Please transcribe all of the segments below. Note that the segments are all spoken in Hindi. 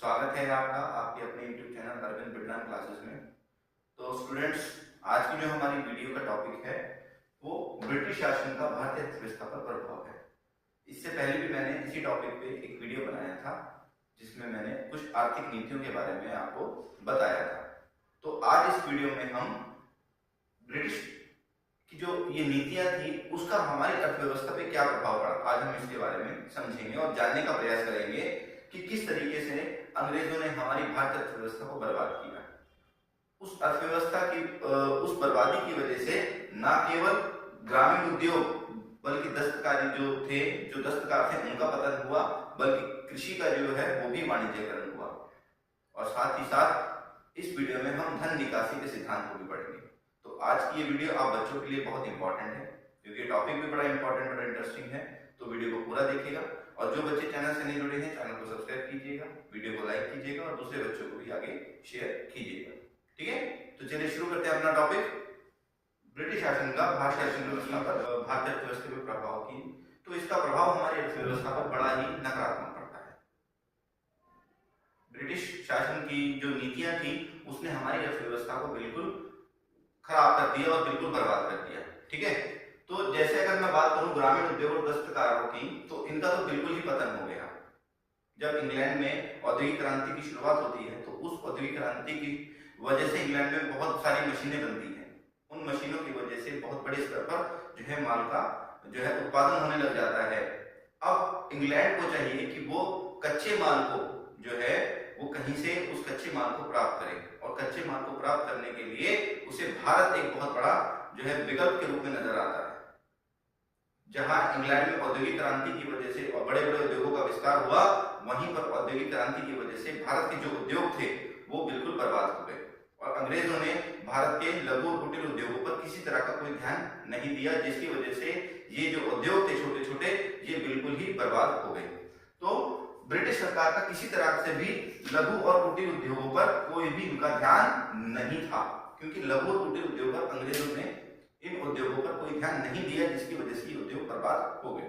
स्वागत है आपका आपके अपने YouTube चैनल अरविंद विज्ञान क्लासेस में। तो स्टूडेंट्स, आज की जो हमारी वीडियो का टॉपिक है वो ब्रिटिश शासन का भारतीय अर्थव्यवस्था पर प्रभाव है। इससे पहले भी मैंने इसी टॉपिक पे एक वीडियो बनाया था जिसमें मैंने कुछ आर्थिक नीतियों के बारे में आपको बताया था। तो आज इस वीडियो में हम ब्रिटिश की जो ये नीतियां थी उसका हमारी अर्थव्यवस्था पे क्या प्रभाव पड़ा, आज हम इसके बारे में समझेंगे और जानने का प्रयास करेंगे कि किस तरीके से अंग्रेजों ने हमारी भारतीय अर्थव्यवस्था को बर्बाद किया। उस अर्थव्यवस्था की उस बर्बादी की वजह से न केवल ग्रामीण उद्योग बल्कि दस्तकारी जो दस्तकार थे उनका पतन हुआ, बल्कि कृषि का जो है वो भी वाणिज्यकरण हुआ। और साथ ही साथ इस वीडियो में हम धन निकासी के सिद्धांत को भी पढ़ेंगे। तो आज की ये वीडियो आप बच्चों के लिए बहुत इंपॉर्टेंट है क्योंकि टॉपिक भी बड़ा इंपॉर्टेंट, बड़ा इंटरेस्टिंग है। तो वीडियो को पूरा देखिएगा और जो बच्चे चैनल से नहीं जुड़े हैं चैनल को सब्सक्राइब कीजिएगा, वीडियो को लाइक कीजिएगा और दूसरे बच्चों को भी आगे शेयर कीजिएगा। ठीक है, तो चलिए शुरू करते हैं अपना टॉपिक, ब्रिटिश शासन का भारतीय अर्थव्यवस्था पर भारतीय अर्थव्यवस्था पर प्रभाव की। तो इसका प्रभाव हमारी अर्थव्यवस्था पर बड़ा ही नकारात्मक पड़ता है। ब्रिटिश शासन की जो नीतियां थी उसने हमारी अर्थव्यवस्था को बिल्कुल खराब कर दिया और बिल्कुल बर्बाद कर दिया। ठीक है, तो जैसे अगर मैं बात करूं ग्रामीण उद्योग और दस्तकारों की, तो इनका तो बिल्कुल ही पतन हो गया। जब इंग्लैंड में औद्योगिक क्रांति की शुरुआत होती है तो उस औद्योगिक क्रांति की वजह से इंग्लैंड में बहुत सारी मशीनें बनती हैं। उन मशीनों की वजह से बहुत बड़े स्तर पर जो है माल का जो है उत्पादन होने लग जाता है। अब इंग्लैंड को चाहिए कि वो कच्चे माल को जो है वो कहीं से उस कच्चे माल को प्राप्त करे और कच्चे माल को प्राप्त करने के लिए उसे भारत एक बहुत बड़ा जो है विकल्प के रूप में नजर आता है। जहां इंग्लैंड में औद्योगिक क्रांति की वजह से और बड़े बड़े उद्योगों का विस्तार हुआ, वहीं पर औद्योगिक क्रांति की वजह से भारत के जो उद्योग थे वो बिल्कुल बर्बाद हो गए और अंग्रेजों ने भारत के लघु और कुटीर उद्योगों पर किसी तरह का कोई ध्यान नहीं दिया, जिसकी वजह से ये जो उद्योग थे छोटे छोटे ये बिल्कुल ही बर्बाद हो गए। तो ब्रिटिश सरकार का किसी तरह से भी लघु और कुटीर उद्योगों पर कोई भी उनका ध्यान नहीं था, क्योंकि लघु और कुटीर उद्योग पर अंग्रेजों ने इन उद्योगों पर कोई ध्यान नहीं दिया, जिसकी वजह से ये उद्योग बर्बाद हो गए।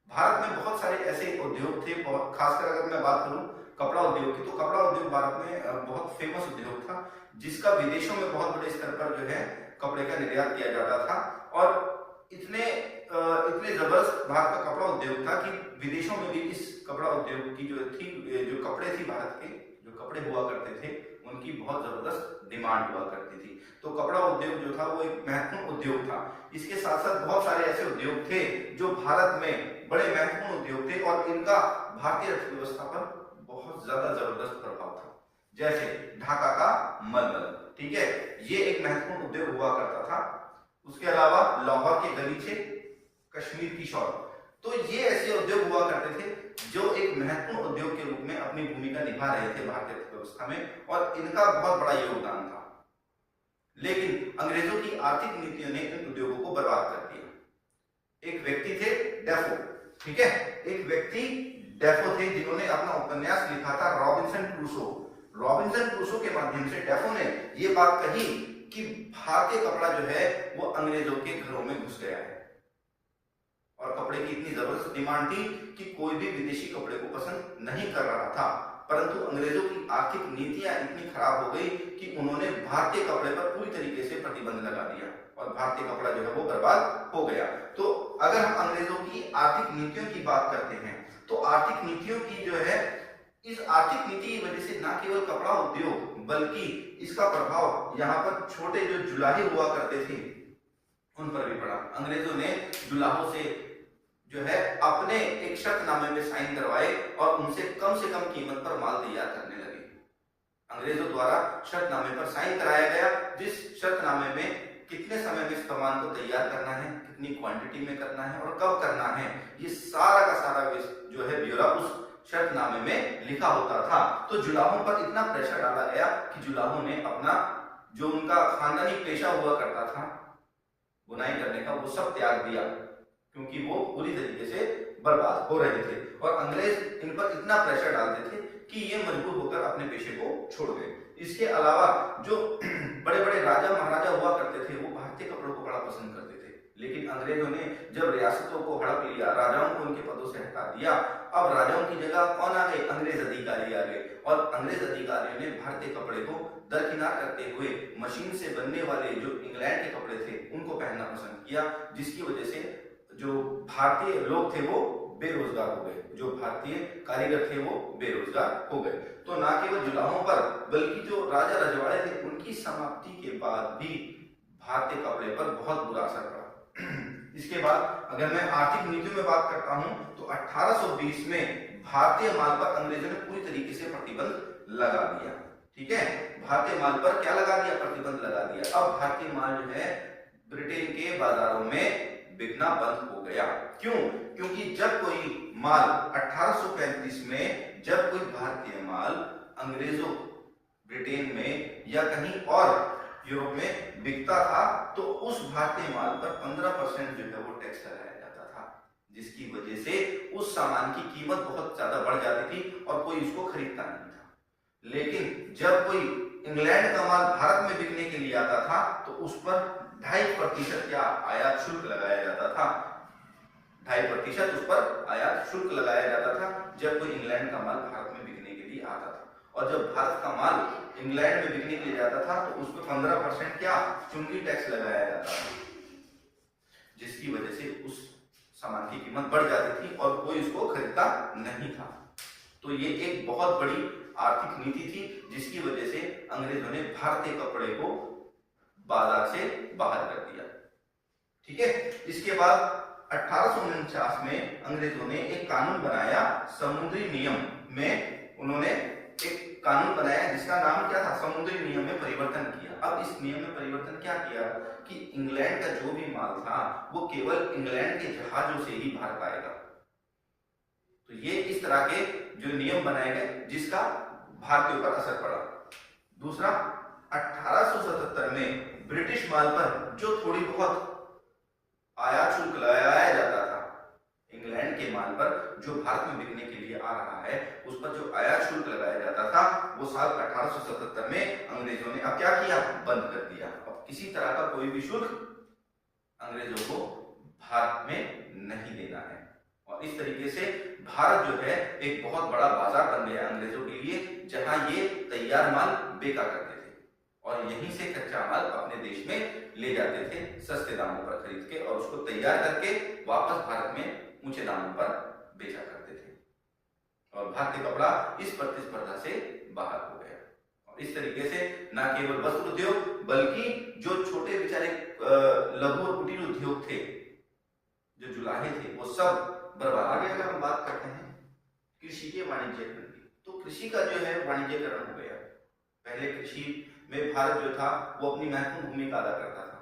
भारत में बहुत सारे ऐसे उद्योग थे, बहुत खासकर अगर मैं बात करूं कपड़ा उद्योग की, तो कपड़ा उद्योग भारत में बहुत फेमस उद्योग था, जिसका विदेशों में बहुत बड़े स्तर पर जो है कपड़े का निर्यात किया जाता था। और इतने जबरदस्त भारत का कपड़ा उद्योग था कि विदेशों में भी इस कपड़ा उद्योग की जो कपड़े थी, भारत के जो कपड़े हुआ करते थे उनकी बहुत जबरदस्त डिमांड हुआ करती थी। तो कपड़ा उद्योग जो था वो एक महत्वपूर्ण उद्योग था। इसके साथ साथ बहुत सारे ऐसे उद्योग थे जो भारत में बड़े महत्वपूर्ण उद्योग थे और इनका भारतीय अर्थव्यवस्था पर बहुत ज्यादा जबरदस्त प्रभाव था। जैसे ढाका का मलमल, ठीक है, ये एक महत्वपूर्ण उद्योग हुआ करता था। उसके अलावा लाहौर के गलीचे, कश्मीर की शॉल, तो ये ऐसे उद्योग हुआ करते थे जो एक महत्वपूर्ण उद्योग के रूप में अपनी भूमिका निभा रहे थे भारतीय अर्थव्यवस्था में और इनका बहुत बड़ा योगदान था। लेकिन अंग्रेजों की आर्थिक नीतियों ने इन उद्योगों को बर्बाद कर दिया। एक व्यक्ति थे डेफो, ठीक है, एक व्यक्ति डेफो थे जिन्होंने अपना उपन्यास लिखा था रॉबिन्सन क्रूसो। रॉबिन्सन क्रूसो के माध्यम से डेफो ने ये बात कही कि भारतीय कपड़ा जो है वो अंग्रेजों के घरों में घुस गया है और कपड़े की इतनी जबरदस्त डिमांड थी कि कोई भी विदेशी कपड़े को पसंद नहीं कर रहा था। परंतु अंग्रेजों की आर्थिक नीतियां इतनी खराब हो गई कि उन्होंने भारतीय कपड़े पर पूरी तरीके से प्रतिबंध लगा दिया और भारतीय कपड़ा जो है वो बर्बाद हो गया। तो अगर हम अंग्रेजों की आर्थिक नीतियों की बात करते हैं तो आर्थिक नीतियों की जो है इस आर्थिक नीति की वजह से न केवल कपड़ा उद्योग बल्कि इसका प्रभाव यहाँ पर छोटे जो जुलाहे हुआ करते थे उन पर भी पड़ा। अंग्रेजों ने जुलाहों से जो है अपने एक शर्तनामे में साइन करवाए और उनसे कम कीमत पर माल तैयार करने लगे। अंग्रेजों द्वारा शर्तनामे पर साइन कराया गया, जिस शर्तनामे में कितने समय में सामान को तैयार करना है, कितनी क्वांटिटी में करना है और कब करना है, ये सारा का सारा जो है ब्यौरा उस शर्तनामे में लिखा होता था। तो जुलाहों पर इतना प्रेशर डाला गया कि जुलाहों ने अपना जो उनका खानदानी पेशा हुआ करता था बुनाई करने का, वो सब त्याग दिया क्योंकि वो पूरी तरीके से बर्बाद हो रहे थे और अंग्रेज इन पर इतना प्रेशर डालते थे कि ये मजबूर होकर अपने पेशे को छोड़ गए। इसके अलावा जो बड़े बड़े राजा महाराजा हुआ करते थे वो भारतीय कपड़ों को बड़ा पसंद करते थे, लेकिन अंग्रेजों ने जब रियासतों को हड़प लिया, राजाओं को उनके पदों से हटा दिया, अब राजाओं की जगह कौन आ गए? अंग्रेज अधिकारी आ गए। और अंग्रेज अधिकारियों ने भारतीय कपड़े को दरकिनार करते हुए मशीन से बनने वाले जो इंग्लैंड के कपड़े थे उनको पहनना पसंद किया, जिसकी वजह से जो भारतीय लोग थे वो बेरोजगार हो गए, जो भारतीय कारीगर थे वो बेरोजगार हो गए। तो ना केवल जुलाहों पर बल्कि जो राजा रजवाड़े थे उनकी समाप्ति के बाद भी भारतीय कपड़े पर बहुत बुरा असर पड़ा। इसके बाद अगर मैं आर्थिक नीतियों में बात करता हूं तो 1820 में भारतीय माल पर अंग्रेजों ने पूरी तरीके से प्रतिबंध लगा दिया। ठीक है, भारतीय माल पर क्या लगा दिया? प्रतिबंध लगा दिया। अब भारतीय माल जो है ब्रिटेन के बाजारों में बिकना बंद हो गया। क्यों? क्योंकि जब कोई माल 1835 में जब कोई भारतीय माल अंग्रेजों ब्रिटेन में या कहीं और यूरोप में बिकता था तो उस भारतीय माल पर 15% जो है वो टैक्स लगाया जाता था, जिसकी वजह से उस सामान की कीमत बहुत ज्यादा बढ़ जाती थी और कोई उसको खरीदता नहीं था। लेकिन जब कोई इंग्लैंड का माल भारत में बिकने के लिए आता था तो उस पर 2.5% या आयात शुल्क लगाया जाता था। 2.5% उस पर आयात शुल्क लगाया जाता था जब कोई इंग्लैंड का माल भारत में बिकने के लिए आता था। और जब भारत का माल इंग्लैंड में बिकने के लिए जाता था तो उस पर 15% क्या चुंगी टैक्स लगाया जाता था, जिसकी वजह से उस सामान की कीमत बढ़ जाती थी और कोई उसको खरीदता नहीं था। तो ये एक बहुत बड़ी आर्थिक नीति थी जिसकी वजह से अंग्रेजों ने भारतीय कपड़े को बाजार से बाहर कर दिया। ठीक है, इसके बाद 1849 में अंग्रेजों ने एक कानून बनाया, समुद्री नियम में उन्होंने एक कानून बनाया जिसका नाम क्या था? समुद्री नियम में परिवर्तन किया। अब इस नियम में परिवर्तन क्या किया कि इंग्लैंड का जो भी माल था वो केवल इंग्लैंड के जहाजों से ही भारत आएगा। तो ये इस तरह के जो नियम बनाए गए जिसका भारत के ऊपर असर पड़ा। दूसरा, 1877 में ब्रिटिश माल पर जो थोड़ी बहुत आयात शुल्क लगाया जाता था, इंग्लैंड के माल पर जो भारत में बिकने के लिए आ रहा है उस पर जो आयात शुल्क लगाया जाता था वो साल 1877 में अंग्रेजों ने अब क्या किया? बंद कर दिया। अब किसी तरह का कोई भी शुल्क अंग्रेजों को भारत में नहीं देना है। और इस तरीके से भारत जो है एक बहुत बड़ा बाजार बन गया अंग्रेजों के लिए, जहां ये तैयार माल बेचा करते थे और यहीं से कच्चा माल अपने देश में ले जाते थे सस्ते दामों पर खरीद के और उसको तैयार करके वापस भारत में ऊंचे दामों पर बेचा करते थे। और भारतीय कपड़ा इस प्रतिस्पर्धा से बाहर हो गया। और इस तरीके से न केवल वस्त्र उद्योग बल्कि जो छोटे बेचारे लघु और कुटीर उद्योग थे, जो जुलाहे थे, वो सब बर्बाद। आगे अगर हम बात करते हैं कृषि के वाणिज्यकरण की, तो कृषि का जो है वाणिज्यकरण हो गया। पहले कृषि में भारत जो था वो अपनी महत्वपूर्ण भूमिका अदा करता था,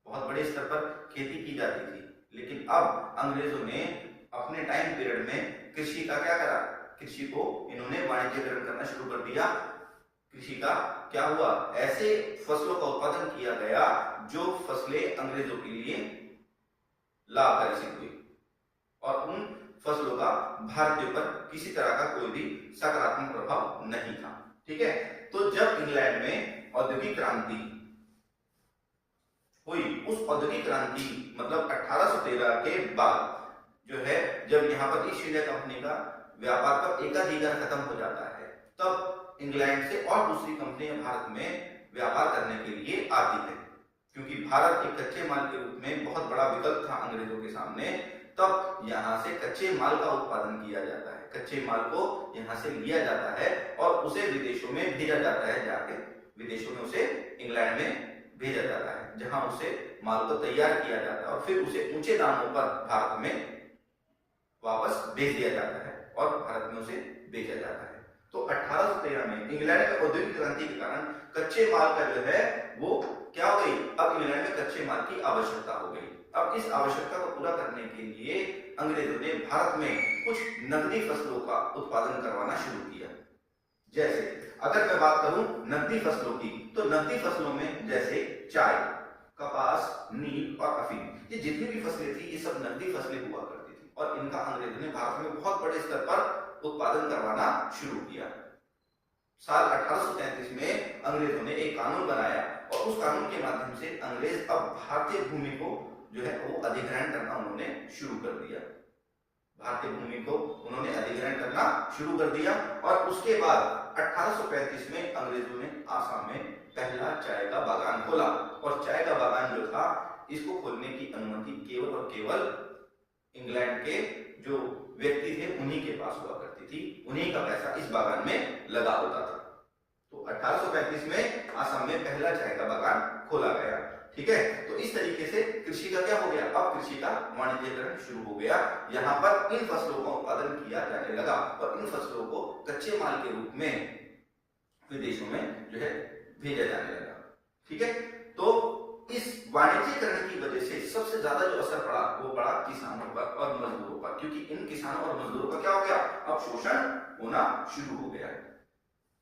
बहुत बड़े स्तर पर खेती की जाती थी। लेकिन अब अंग्रेजों ने अपने टाइम पीरियड में कृषि का क्या करा? कृषि को इन्होंने वाणिज्यकरण करना शुरू कर दिया। कृषि का क्या हुआ? ऐसे फसलों का उत्पादन किया गया जो फसलें अंग्रेजों के लिए लाभकारी सिद्ध हुई और उन फसलों का भारतीयों पर किसी तरह का कोई भी सकारात्मक प्रभाव नहीं था। ठीक है, तो जब इंग्लैंड में औद्योगिक क्रांति हुई, उस औद्योगिक क्रांति मतलब 1813 के बाद जो है, जब यहाँ पर ईस्ट इंडिया कंपनी का व्यापार का एकाधिकार खत्म हो जाता है, तब इंग्लैंड से और दूसरी कंपनियां भारत में व्यापार करने के लिए आती है। क्योंकि भारत एक कच्चे माल के रूप में बहुत बड़ा विकल्प था अंग्रेजों के सामने, तब यहाँ से कच्चे माल का उत्पादन किया जाता है, कच्चे माल को यहाँ से लिया जाता है और उसे विदेशों में भेजा जाता है। जाके विदेशों में उसे इंग्लैंड में भेजा जाता है, जहां उसे माल को तैयार किया जाता है और फिर उसे ऊंचे दामों पर भारत में वापस भेज दिया जाता है और भारत में उसे बेचा जाता है। तो 1813 में इंग्लैंड में औद्योगिक क्रांति के कारण कच्चे माल का जो है वो क्या हो गई? अब इंग्लैंड में कच्चे माल की आवश्यकता हो गई। अब इस आवश्यकता को पूरा करने के लिए अंग्रेजों ने भारत में कुछ नकदी फसलों का उत्पादन करवाना शुरू किया। जैसे अगर मैं बात करूं नकदी फसलों की, तो नकदी फसलों में जैसे चाय, कपास, नील और अफीम, ये जितनी भी फसलें थी ये सब नकदी फसलें हुआ करती थी और इनका अंग्रेजों ने भारत में बहुत बड़े स्तर पर उत्पादन करवाना शुरू किया। साल 1833 में अंग्रेजों ने एक कानून बनाया और उस कानून के माध्यम से अंग्रेज अब भारतीय भूमि को जो है वो अधिग्रहण करना उन्होंने शुरू कर दिया। भारतीय भूमि को उन्होंने अधिग्रहण करना शुरू कर दिया और उसके बाद 1835 में अंग्रेजों ने आसाम में पहला चाय का बागान खोला और चाय का बागान जो था इसको खोलने की अनुमति केवल और केवल इंग्लैंड के जो व्यक्ति थे उन्हीं के पास हुआ करती थी, उन्हीं का पैसा इस बागान में लगा होता था। तो 1835 में आसाम में पहला चाय का बागान खोला गया। ठीक है, तो इस तरीके से कृषि का क्या हो गया, अब कृषि का वाणिज्यीकरण शुरू हो गया। यहाँ पर इन फसलों का उत्पादन किया जाने लगा और इन फसलों को कच्चे माल के रूप में विदेशों में जो है भेजा जाने लगा। ठीक है, तो इस वाणिज्यीकरण की वजह से सबसे ज्यादा जो असर पड़ा वो पड़ा किसानों पर और मजदूरों पर, क्योंकि इन किसानों और मजदूरों का क्या हो गया, अब शोषण होना शुरू हो गया।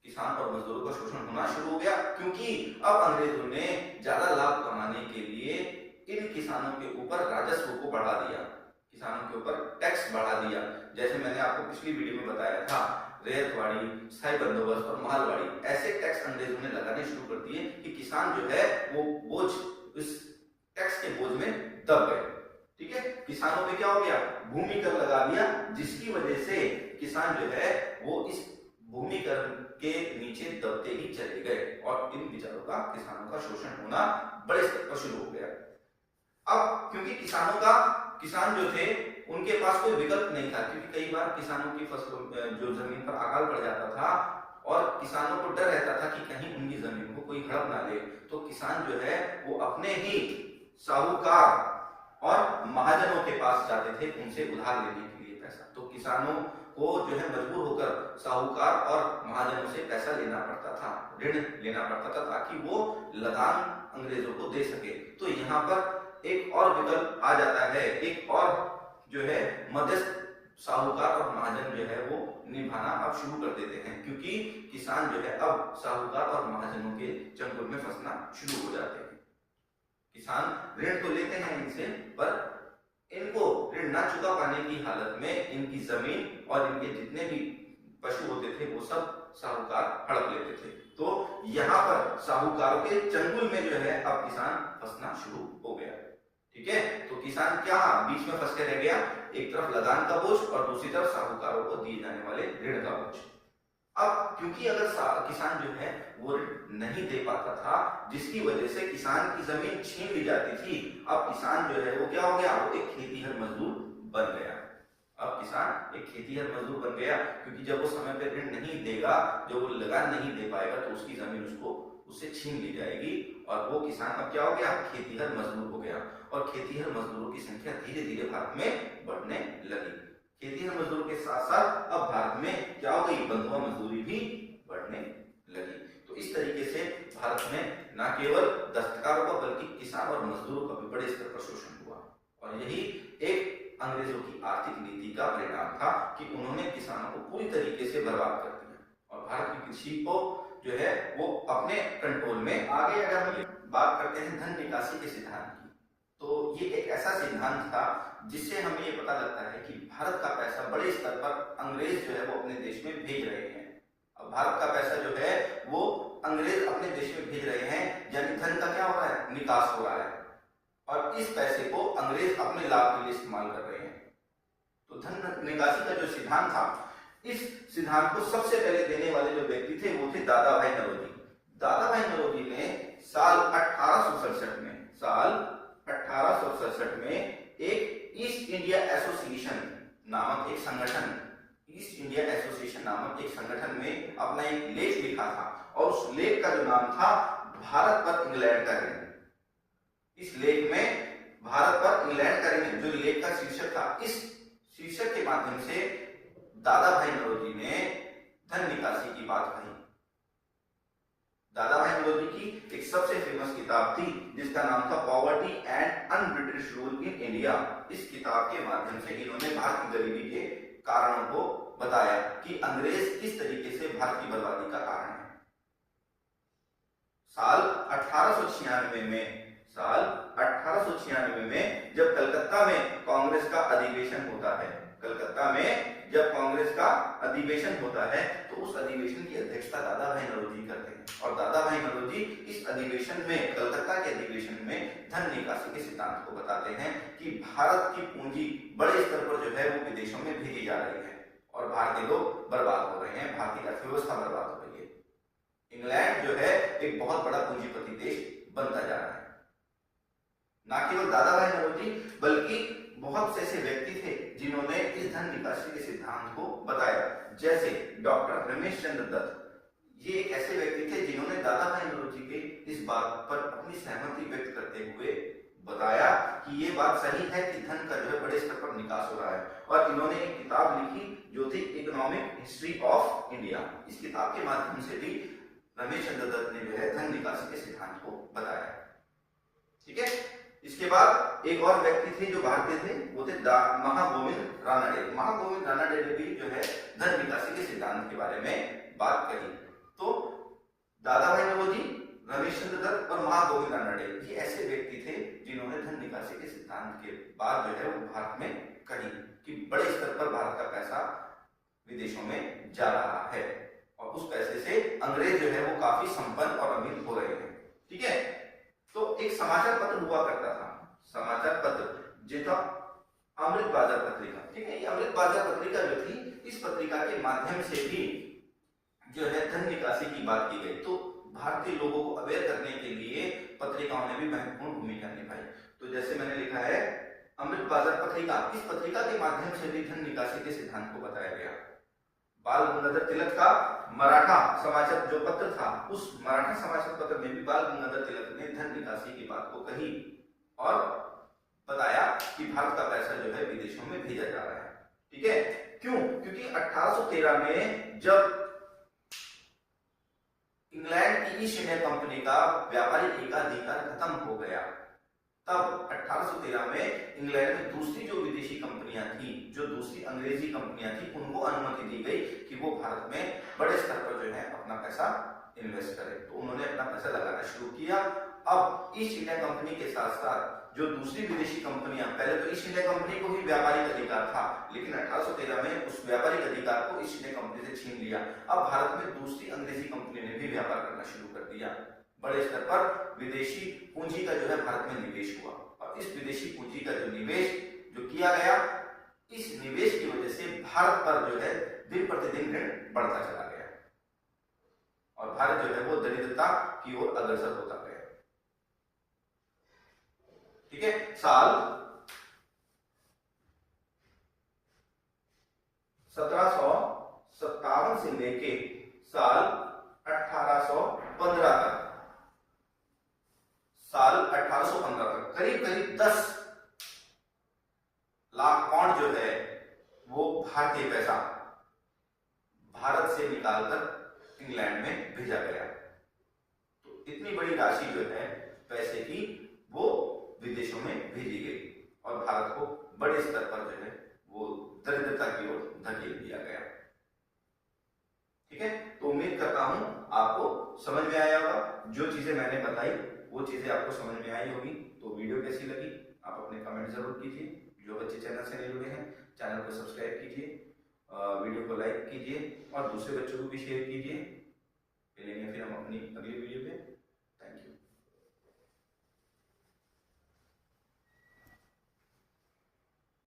किसान और मजदूरों का शोषण होना शुरू हो गया क्योंकि अब अंग्रेजों ने ज्यादा लाभ कमाने के लिए इन किसानों के ऊपर राजस्व को बढ़ा दिया, किसानों के ऊपर टैक्स बढ़ा दिया। जैसे मैंने आपको पिछली वीडियो में बताया था, रैयतवाड़ी, स्थायी बंदोबस्त और मालवाड़ी, ऐसे टैक्स अंग्रेजों ने लगाने शुरू कर दिए कि किसान जो है वो बोझ, इस टैक्स के बोझ में दब गए। ठीक है, किसानों पे क्या हो गया, भूमि कर लगा दिया, जिसकी वजह से किसान जो है वो इस भूमि कर के नीचे दबते ही चले गए और इन विचारों का, किसानों का शोषण होना बड़े स्तर पर शुरू हो गया। अब क्योंकि किसान जो थे उनके पास कोई विकल्प नहीं था, क्योंकि कई बार किसानों की फसलों जो जमीन पर अकाल पड़ जाता था और किसानों को डर रहता था कि कहीं उनकी जमीन को कोई हड़प ना ले, तो किसान जो है वो अपने ही साहूकार और महाजनों के पास जाते थे उनसे उधार लेने के लिए पैसा। तो किसानों को जो है मजबूर होकर साहूकार और महाजनों से पैसा लेना पड़ता था, ऋण लेना पड़ता था, ताकि वो लगान अंग्रेजों को दे सके। तो यहाँ पर एक और विकल्प आ जाता है, एक और जो है मध्यस्थ साहूकार और महाजन जो है वो निभाना अब शुरू कर देते हैं, क्योंकि किसान जो है अब साहूकार और महाजनों के चंगुल में फंसना शुरू हो जाते हैं। किसान ऋण तो लेते हैं इनसे, पर इनको ऋण ना चुका पाने की हालत में इनकी जमीन और इनके जितने भी पशु होते थे वो सब साहूकार हड़प लेते थे। तो यहाँ पर साहूकारों के चंगुल में जो है अब किसान फंसना शुरू हो गया। ठीक है, तो किसान क्या बीच में फंस के रह गया, एक तरफ लगान का बोझ और दूसरी तरफ साहूकारों को दिए जाने वाले ऋण का बोझ। अब क्योंकि अगर किसान जो है वो ऋण नहीं दे पाता था, जिसकी वजह से किसान की जमीन छीन ली जाती थी, अब किसान जो है वो क्या हो गया, वो एक खेतीहर मजदूर बन गया। अब किसान एक खेतीहर मजदूर बन गया, क्योंकि जब वो समय पे ऋण नहीं देगा, जब वो लगान नहीं दे पाएगा, तो उसकी जमीन उससे छीन ली जाएगी और वो किसान अब क्या हो गया, खेतीहर मजदूर हो गया। और खेतीहर मजदूरों की संख्या धीरे धीरे भारत में बढ़ने लगी। खेतीहर मजदूरों के साथ साथ अब भारत में क्या हो गई, बंधुआ मजदूरी भी बढ़ने लगी। तो इस तरीके से भारत में न केवल दस्तकारों का बल्कि किसान और मजदूरों का भी बड़े स्तर पर शोषण हुआ। और यही एक अंग्रेजों की आर्थिक नीति का परिणाम था कि उन्होंने किसानों को पूरी तरीके से बर्बाद कर दिया और भारत की कृषि को जो है वो अपने कंट्रोल में। आगे अगर हम बात करते हैं धन निकासी के सिद्धांत की, तो ये एक ऐसा सिद्धांत था जिससे हमें ये पता लगता है कि भारत का पैसा बड़े स्तर पर अंग्रेज जो है वो अपने देश में भेज रहे हैं। अब भारत का पैसा जो है वो अंग्रेज अपने देश में भेज रहे हैं, यानी धन का क्या हो रहा है, निकास हो रहा है और इस पैसे को अंग्रेज अपने लाभ के लिए इस्तेमाल कर रहे हैं। तो धन निकासी का जो सिद्धांत था, इस सिद्धांत को सबसे पहले देने वाले जो व्यक्ति थे वो थे दादा भाई नौरोजी। दादा भाई नौरोजी ने साल 1867 में एक ईस्ट इंडिया एसोसिएशन नामक एक संगठन, ईस्ट इंडिया एसोसिएशन नामक एक संगठन में अपना एक लेख लिखा था और उस लेख का जो नाम था भारत पर इंग्लैंड का ऋण। इस लेख में भारत पर इंग्लैंड का ऋण जो लेख का शीर्षक था, इस शीर्षक के माध्यम से दादा भाई नौरोजी ने धन निकासी की बात कही। दादा भाई नौरोजी की एक सबसे फेमस किताब थी जिसका नाम था poverty and un-British rule in India. इस किताब के माध्यम से इन्होंने भारत की गरीबी के कारणों को बताया कि अंग्रेज किस तरीके से भारत की बर्बादी का कारण है। साल 1896 में जब कलकत्ता में कांग्रेस का अधिवेशन होता है, कलकत्ता में जब कांग्रेस का अधिवेशन होता है तो उस अधिवेशन की अध्यक्षता दादा भाई नौरोजी करते हैं और दादा भाई नौरोजी इस अधिवेशन में, कलकत्ता के अधिवेशन में धन निकासी के सिद्धांत को बताते हैं कि भारत की पूंजी बड़े स्तर पर जो है वो विदेशों में भेजी जा रही है और भारतीय लोग बर्बाद हो रहे हैं, भारतीय अर्थव्यवस्था बर्बाद हो रही है। इंग्लैंड जो है एक बहुत बड़ा पूंजीपति देश बनता जा रहा है। ना केवल दादा भाई नौरोजी बल्कि बहुत से ऐसे व्यक्ति थे जिन्होंने इस धन निकासी के सिद्धांत को बताया, जैसे डॉक्टर रमेश चंद्र दत्त। ये एक ऐसे व्यक्ति थे जिन्होंने दादा भाई नौरोजी के इस बात पर अपनी सहमति व्यक्त करते हुए बताया कि ये बात सही है कि धन का जो है बड़े स्तर पर निकास हो रहा है और इन्होंने एक किताब लिखी जो थी इकोनॉमिक हिस्ट्री ऑफ इंडिया। इस किताब के माध्यम से भी रमेश चंद्र दत्त ने जो है धन निकासी के सिद्धांत को बताया। ठीक है, इसके बाद एक और व्यक्ति थे जो भारतीय थे, वो थे महागोविंद रानडे। महागोविंद रानडे ने भी जो है धन निकासी के सिद्धांत के बारे में बात कही। तो दादा भाई नौरोजी, रमेश चंद्र दत्त और महागोविंद रानडे ये ऐसे व्यक्ति थे जिन्होंने धन निकासी के सिद्धांत के बाद जो है वो भारत में कही कि बड़े स्तर पर भारत का पैसा विदेशों में जा रहा है और उस पैसे से अंग्रेज जो है वो काफी संपन्न और अमीर हो रहे हैं। ठीक है, तो एक समाचार पत्र हुआ करता था, समाचार पत्र जो था अमृत बाजार पत्रिका। ठीक है, ये अमृत बाजार पत्रिका जो थी, इस पत्रिका के माध्यम से भी जो है धन निकासी की बात की गई। तो भारतीय लोगों को अवेयर करने के लिए पत्रिकाओं ने भी महत्वपूर्ण भूमिका निभाई। तो जैसे मैंने लिखा है अमृत बाजार पत्रिका, इस पत्रिका के माध्यम से भी धन निकासी के सिद्धांत को बताया गया। बाल गंगाधर तिलक का मराठा समाचार जो पत्र था, उस मराठा समाचार पत्र में भी बाल गंगाधर तिलक ने धन निकासी की बात को कही और बताया कि भारत का पैसा जो है विदेशों में भेजा जा रहा है। ठीक है, क्यों? क्योंकि 1813 में जब इंग्लैंड की ईस्ट इंडिया कंपनी का व्यापारिक एकाधिकार खत्म हो गया, तब 1813 में इंग्लैंड में दूसरी जो विदेशी कंपनियां थी, जो दूसरी अंग्रेजी कंपनियां थी, उनको अनुमति दी गई कि वो भारत में बड़े स्तर पर जो है अपना पैसा इन्वेस्ट करें। तो उन्होंने अपना पैसा लगाना शुरू किया। अब ईस्ट इंडिया कंपनी के साथ साथ जो दूसरी विदेशी कंपनियां, पहले तो ईस्ट इंडिया कंपनी को ही व्यापारिक अधिकार था, लेकिन 1813 में उस व्यापारिक अधिकार को ईस्ट इंडिया कंपनी से छीन लिया। अब भारत में दूसरी अंग्रेजी कंपनी ने भी व्यापार करना शुरू कर दिया। बड़े स्तर पर विदेशी पूंजी का जो है भारत में निवेश हुआ और इस विदेशी पूंजी का जो निवेश जो किया गया, इस निवेश की वजह से भारत पर जो है दिन प्रतिदिन ऋण बढ़ता चला गया और भारत जो है वो दरिद्रता की ओर अग्रसर होता गया। ठीक है, साल 1757 से लेके साल 1815 तक, साल 1815 तक करीब करीब 10 लाख पाउंड जो है वो भारतीय पैसा भारत से निकालकर इंग्लैंड में भेजा गया। तो इतनी बड़ी राशि जो है पैसे की वो विदेशों में भेजी गई और भारत को बड़े स्तर पर जो है वो दरिद्रता की ओर धकेल दिया गया। ठीक है, तो उम्मीद करता हूं आपको समझ में आया होगा। जो चीजें मैंने बताई वो चीजें आपको समझ में आई होगी। तो वीडियो कैसी लगी आप अपने कमेंट जरूर कीजिए। जो बच्चे चैनल से नहीं जुड़े हैं, चैनल को सब्सक्राइब कीजिए, वीडियो को लाइक कीजिए और दूसरे बच्चों को भी शेयर कीजिए। मिलेंगे फिर हम अपनी अगली वीडियो पे। Thank you.